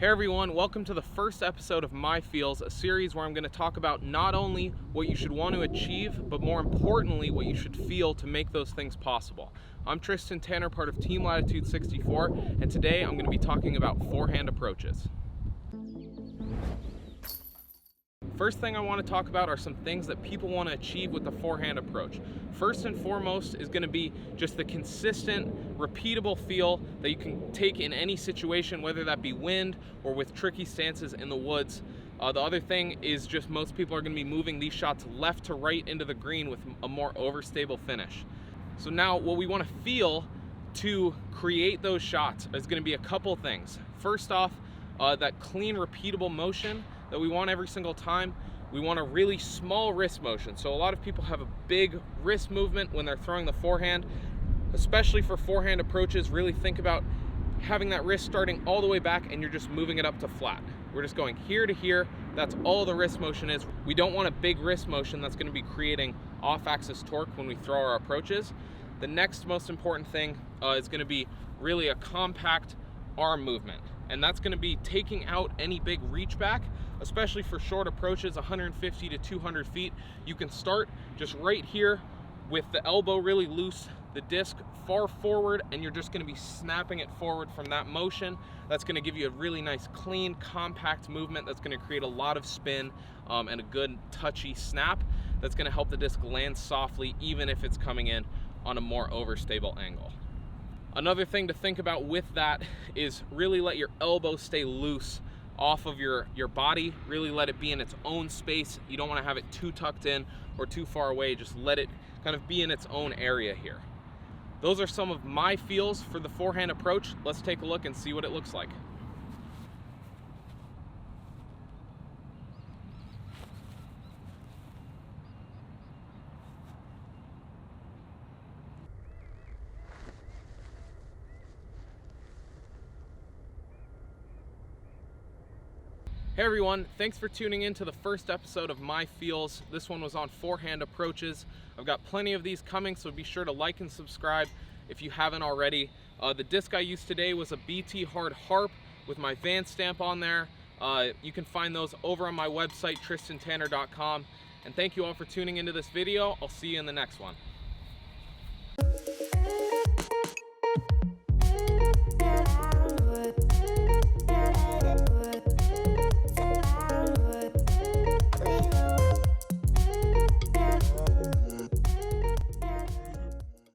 Hey everyone, welcome to the first episode of My Feels, a series where I'm going to talk about not only what you should want to achieve, but more importantly, what you should feel to make those things possible. I'm Tristan Tanner, part of Team Latitude 64, and today I'm going to be talking about forehand approaches. First thing I want to talk about are some things that people want to achieve with the forehand approach. First and foremost is going to be just the consistent, repeatable feel that you can take in any situation, whether that be wind or with tricky stances in the woods. The other thing is just most people are going to be moving these shots left to right into the green with a more overstable finish. So now what we want to feel to create those shots is going to be a couple things. First off, that clean, repeatable motion that we want every single time. We want a really small wrist motion. So a lot of people have a big wrist movement when they're throwing the forehand, especially for forehand approaches. Really think about having that wrist starting all the way back and you're just moving it up to flat. We're just going here to here. That's all the wrist motion is. We don't want a big wrist motion that's going to be creating off-axis torque when we throw our approaches. The next most important thing is going to be really a compact arm movement. And that's going to be taking out any big reach back, especially for short approaches, 150 to 200 feet. You can start just right here with the elbow really loose, the disc far forward, and you're just going to be snapping it forward from that motion. That's going to give you a really nice, clean, compact movement that's going to create a lot of spin and a good touchy snap that's going to help the disc land softly, even if it's coming in on a more overstable angle. Another thing to think about with that is really let your elbow stay loose off of your body. Really let it be in its own space. You don't want to have it too tucked in or too far away. Just let it kind of be in its own area here. Those are some of my feels for the forehand approach. Let's take a look and see what it looks like. Hey everyone, thanks for tuning in to the first episode of My Feels. This one was on forehand approaches. I've got plenty of these coming, so be sure to like and subscribe if you haven't already. The disc I used today was a BT Hard Harp with my Van stamp on there. You can find those over on my website, tristantanner.com. And thank you all for tuning into this video. I'll see you in the next one.